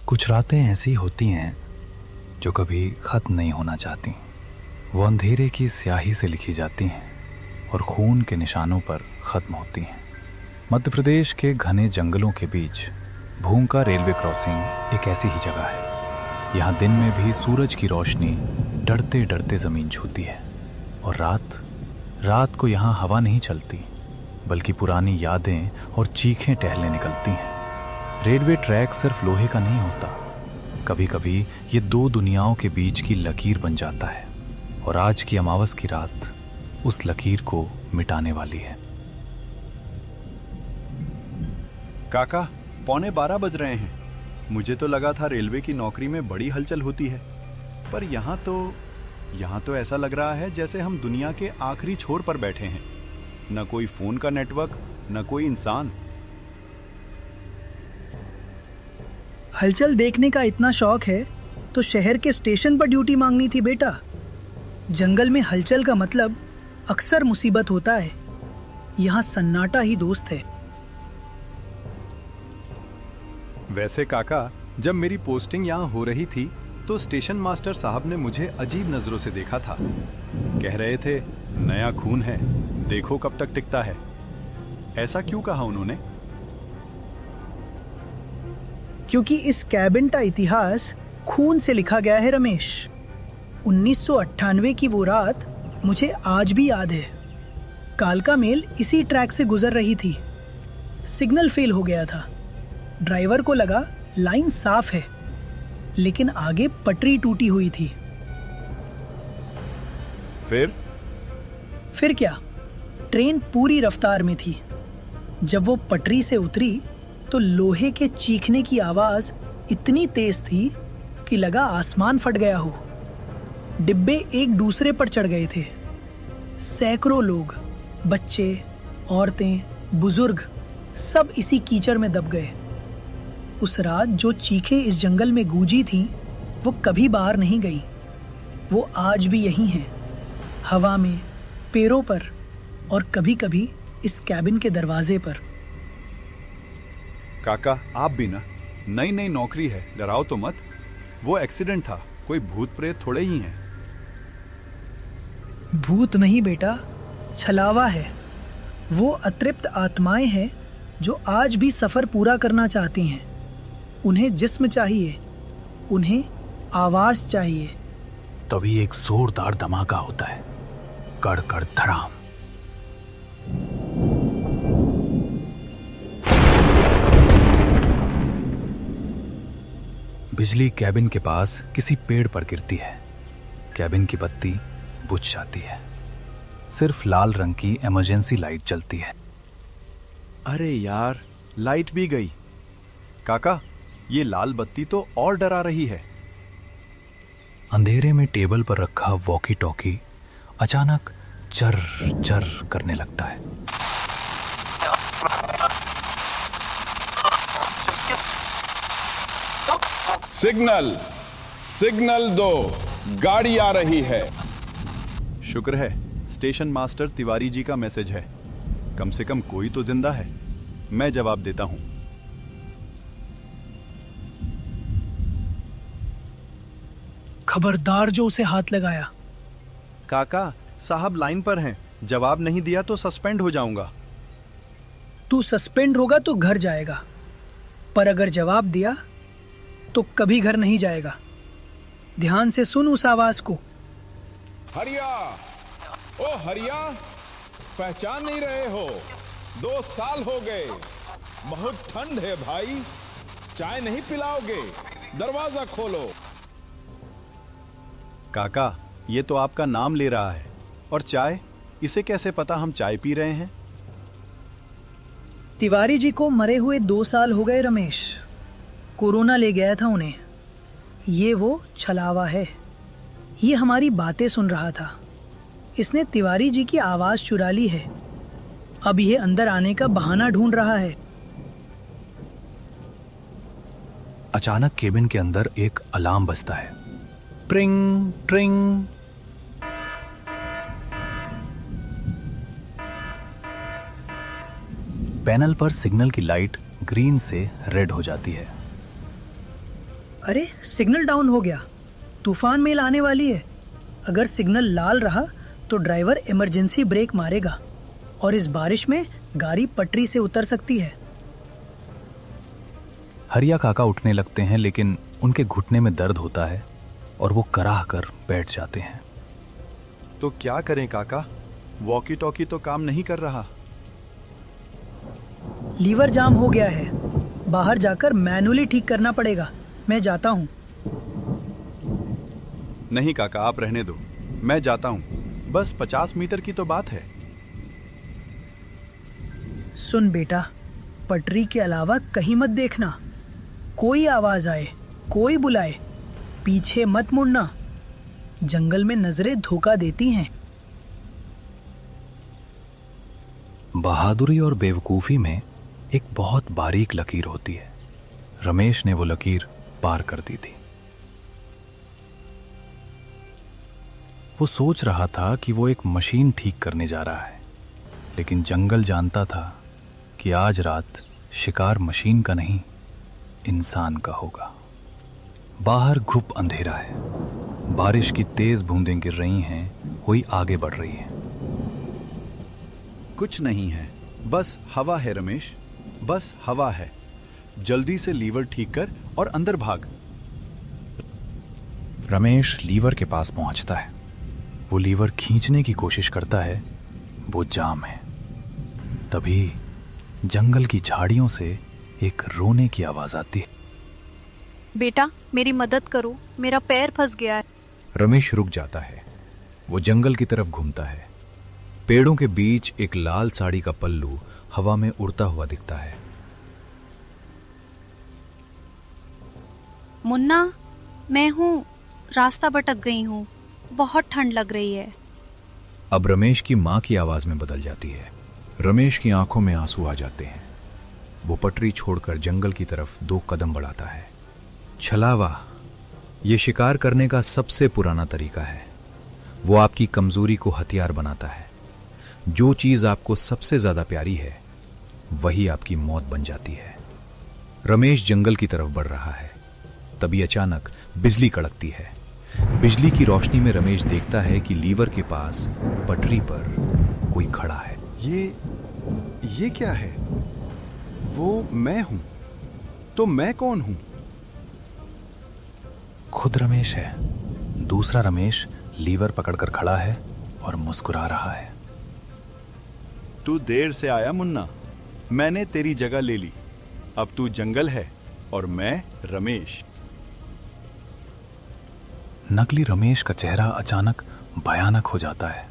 कुछ रातें ऐसी होती हैं जो कभी ख़त्म नहीं होना चाहती। वो अंधेरे की स्याही से लिखी जाती हैं और खून के निशानों पर ख़त्म होती हैं। मध्य प्रदेश के घने जंगलों के बीच भूमका रेलवे क्रॉसिंग एक ऐसी ही जगह है। यहाँ दिन में भी सूरज की रोशनी डरते डरते ज़मीन छूती है और रात को यहाँ हवा नहीं चलती, बल्कि पुरानी यादें और चीखें टहलने निकलती हैं। रेलवे ट्रैक सिर्फ लोहे का नहीं होता, कभी कभी ये दो दुनियाओं के बीच की लकीर बन जाता है और आज की अमावस की रात उस लकीर को मिटाने वाली है। काका, 11:15 बज रहे हैं। मुझे तो लगा था रेलवे की नौकरी में बड़ी हलचल होती है, पर यहाँ तो ऐसा लग रहा है जैसे हम दुनिया के आखिरी छोर पर बैठे हैं। न कोई फोन का नेटवर्क, न कोई इंसान। हलचल देखने का इतना शौक है तो शहर के स्टेशन पर ड्यूटी मांगनी थी बेटा। जंगल में हलचल का मतलब अक्सर मुसीबत होता है। यहाँ सन्नाटा ही दोस्त है। वैसे काका, जब मेरी पोस्टिंग यहाँ हो रही थी तो स्टेशन मास्टर साहब ने मुझे अजीब नजरों से देखा था। कह रहे थे, नया खून है, देखो कब तक टिकता है। ऐसा क्यों कहा उन्होंने? क्योंकि इस कैबिन का इतिहास खून से लिखा गया है रमेश। 1998 की वो रात मुझे आज भी याद है। कालका मेल इसी ट्रैक से गुजर रही थी। सिग्नल फेल हो गया था। ड्राइवर को लगा लाइन साफ है, लेकिन आगे पटरी टूटी हुई थी। फिर क्या, ट्रेन पूरी रफ्तार में थी। जब वो पटरी से उतरी तो लोहे के चीखने की आवाज इतनी तेज थी कि लगा आसमान फट गया हो। डिब्बे एक दूसरे पर चढ़ गए थे। सैकड़ों लोग, बच्चे, औरतें, बुजुर्ग, सब इसी कीचड़ में दब गए। उस रात जो चीखें इस जंगल में गूंजी थी वो कभी बाहर नहीं गई। वो आज भी यहीं हैं, हवा में, पेड़ों पर और कभी-कभी इस कैबिन के दरवाजे पर। काका, आप भी ना, नई नौकरी है, डराओ तो मत। वो एक्सीडेंट था, कोई भूत प्रेत थोड़े ही हैं। भूत नहीं बेटा, छलावा है। वो अतृप्त आत्माएं हैं जो आज भी सफर पूरा करना चाहती हैं। उन्हें जिस्म चाहिए, उन्हें आवाज चाहिए। तभी एक जोरदार धमाका होता है, कड़ कड़ धड़ाम। बिजली कैबिन के पास किसी पेड़ पर गिरती है। कैबिन की बत्ती बुझ जाती है। सिर्फ लाल रंग की इमरजेंसी लाइट जलती है। अरे यार, लाइट भी गई। काका, ये लाल बत्ती तो और डरा रही है। अंधेरे में टेबल पर रखा वॉकी टॉकी अचानक चर चर करने लगता है। सिग्नल दो, गाड़ी आ रही है। शुक्र है स्टेशन मास्टर तिवारी जी का मैसेज है। कम से कम कोई तो जिंदा है। मैं जवाब देता हूं। खबरदार जो उसे हाथ लगाया। काका साहब लाइन पर हैं, जवाब नहीं दिया तो सस्पेंड हो जाऊंगा। तू सस्पेंड होगा तो घर जाएगा, पर अगर जवाब दिया तो कभी घर नहीं जाएगा। ध्यान से सुन उस आवाज को। हरिया, ओ हरिया, पहचान नहीं रहे हो? 2 साल हो गए। बहुत ठंड है भाई, चाय नहीं पिलाओगे? दरवाजा खोलो। काका, ये तो आपका नाम ले रहा है। और चाय, इसे कैसे पता हम चाय पी रहे हैं? तिवारी जी को मरे हुए 2 साल हो गए रमेश। कोरोना ले गया था उन्हें। ये वो छलावा है। ये हमारी बातें सुन रहा था। इसने तिवारी जी की आवाज चुरा ली है। अब ये अंदर आने का बहाना ढूंढ रहा है। अचानक केबिन के अंदर एक अलार्म बजता है। ट्रिंग ट्रिंग। पैनल पर सिग्नल की लाइट ग्रीन से रेड हो जाती है। अरे सिग्नल डाउन हो गया। तूफान मेल आने वाली है। अगर सिग्नल लाल रहा तो ड्राइवर इमरजेंसी ब्रेक मारेगा और इस बारिश में गाड़ी पटरी से उतर सकती है। हरिया काका उठने लगते हैं, लेकिन उनके घुटने में दर्द होता है और वो कराह कर बैठ जाते हैं। तो क्या करें काका, वॉकी टॉकी तो काम नहीं कर रहा। लीवर जाम हो गया है, बाहर जाकर मैनुअली ठीक करना पड़ेगा। मैं जाता हूँ। नहीं काका, आप रहने दो, मैं जाता हूँ। बस 50 मीटर की तो बात है। सुन बेटा, पटरी के अलावा कहीं मत देखना। कोई आवाज आए, कोई बुलाए, पीछे मत मुड़ना। जंगल में नजरें धोखा देती हैं। बहादुरी और बेवकूफ़ी में एक बहुत बारीक लकीर होती है। रमेश ने वो लकीर पार कर दी थी। वो सोच रहा था कि वो एक मशीन ठीक करने जा रहा है, लेकिन जंगल जानता था कि आज रात शिकार मशीन का नहीं, इंसान का होगा। बाहर घुप अंधेरा है, बारिश की तेज बूंदें गिर रही हैं, कोई आगे बढ़ रही है। कुछ नहीं है, बस हवा है रमेश, बस हवा है। जल्दी से लीवर ठीक कर और अंदर भाग। रमेश लीवर के पास पहुंचता है। वो लीवर खींचने की कोशिश करता है, वो जाम है। तभी जंगल की झाड़ियों से एक रोने की आवाज आती है। बेटा, मेरी मदद करो, मेरा पैर फंस गया है। रमेश रुक जाता है। वो जंगल की तरफ घूमता है। पेड़ों के बीच एक लाल साड़ी का पल्लू हवा में उड़ता हुआ दिखता है। मुन्ना, मैं हूँ, रास्ता भटक गई हूँ, बहुत ठंड लग रही है। अब रमेश की माँ की आवाज में बदल जाती है। रमेश की आंखों में आंसू आ जाते हैं। वो पटरी छोड़कर जंगल की तरफ 2 कदम बढ़ाता है। छलावा ये शिकार करने का सबसे पुराना तरीका है। वो आपकी कमजोरी को हथियार बनाता है। जो चीज आपको सबसे ज्यादा प्यारी है, वही आपकी मौत बन जाती है। रमेश जंगल की तरफ बढ़ रहा है। तभी अचानक बिजली कड़कती है। बिजली की रोशनी में रमेश देखता है कि लीवर के पास पटरी पर कोई खड़ा है। ये क्या है? वो मैं हूं। तो मैं कौन हूं? खुद रमेश है। दूसरा रमेश लीवर पकड़कर खड़ा है और मुस्कुरा रहा है। तू देर से आया मुन्ना, मैंने तेरी जगह ले ली। अब तू जंगल है और मैं रमेश। नकली रमेश का चेहरा अचानक भयानक हो जाता है।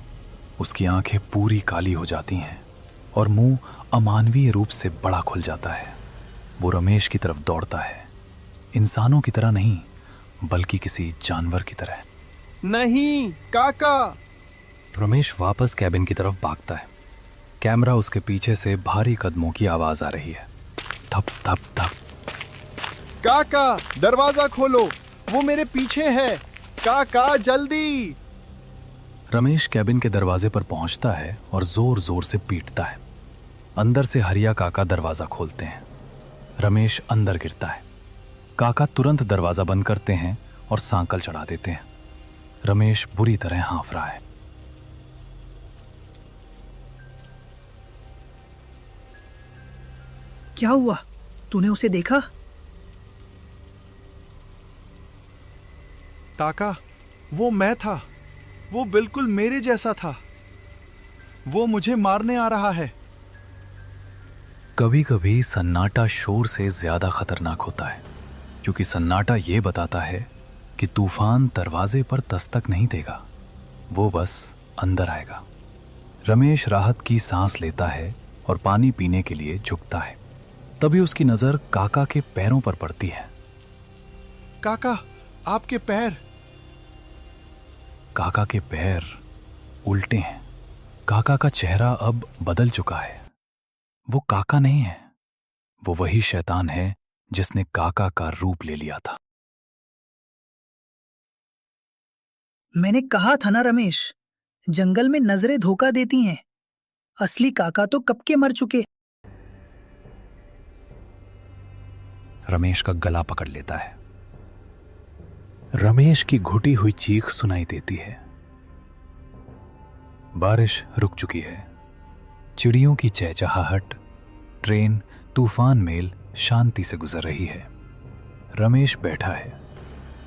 उसकी आंखें पूरी काली हो जाती हैं और मुंह अमानवीय रूप से बड़ा खुल जाता है। वो रमेश की तरफ दौड़ता है, इंसानों की तरह नहीं, बल्कि किसी जानवर की तरह। नहीं काका! रमेश वापस कैबिन की तरफ भागता है। कैमरा उसके पीछे से भारी कदमों की आवाज आ रही है। धप धप धप। काका, दरवाजा खोलो, वो मेरे पीछे है। काका जल्दी! रमेश कैबिन के दरवाजे पर पहुंचता है और जोर जोर से पीटता है। अंदर से हरिया काका दरवाजा खोलते हैं। रमेश अंदर गिरता है। काका तुरंत दरवाजा बंद करते हैं और सांकल चढ़ा देते हैं। रमेश बुरी तरह हांफ रहा है। क्या हुआ? तूने उसे देखा? काका, वो मैं था। वो बिल्कुल मेरे जैसा था। वो मुझे मारने आ रहा है। कभी कभी सन्नाटा शोर से ज्यादा खतरनाक होता है, क्योंकि सन्नाटा ये बताता है कि तूफान दरवाजे पर दस्तक नहीं देगा, वो बस अंदर आएगा। रमेश राहत की सांस लेता है और पानी पीने के लिए झुकता है। तभी उसकी नजर काका के पैरों पर पड़ती है। काका, आपके पैर! काका के पैर उल्टे हैं। काका का चेहरा अब बदल चुका है। वो काका नहीं है, वो वही शैतान है जिसने काका का रूप ले लिया था। मैंने कहा था ना रमेश, जंगल में नजरें धोखा देती हैं। असली काका तो कब के मर चुके। रमेश का गला पकड़ लेता है। रमेश की घुटी हुई चीख सुनाई देती है। बारिश रुक चुकी है। चिड़ियों की चहचहाहट, ट्रेन तूफान मेल शांति से गुजर रही है। रमेश बैठा है।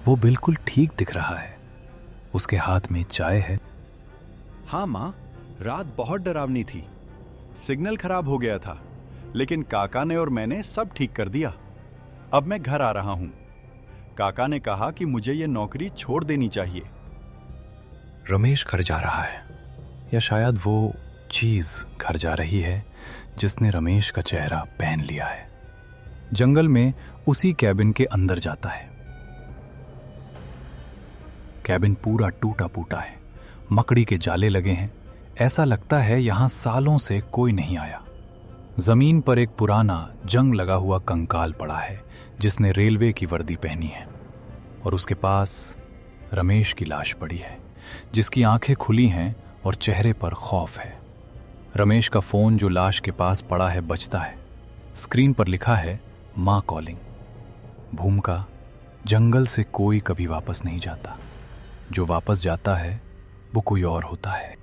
वो बिल्कुल ठीक दिख रहा है। उसके हाथ में चाय है। हाँ माँ, रात बहुत डरावनी थी। सिग्नल खराब हो गया था, लेकिन काका ने और मैंने सब ठीक कर दिया। अब मैं घर आ रहा हूँ। काका ने कहा कि मुझे ये नौकरी छोड़ देनी चाहिए। रमेश घर जा रहा है, या शायद वो चीज घर जा रही है जिसने रमेश का चेहरा पहन लिया है। जंगल में उसी कैबिन के अंदर जाता है। कैबिन पूरा टूटा फूटा है। मकड़ी के जाले लगे हैं। ऐसा लगता है यहां सालों से कोई नहीं आया। जमीन पर एक पुराना जंग लगा हुआ कंकाल पड़ा है जिसने रेलवे की वर्दी पहनी है, और उसके पास रमेश की लाश पड़ी है जिसकी आंखें खुली हैं और चेहरे पर खौफ है। रमेश का फोन जो लाश के पास पड़ा है बजता है। स्क्रीन पर लिखा है मां कॉलिंग। भूमिका, जंगल से कोई कभी वापस नहीं जाता। जो वापस जाता है वो कोई और होता है।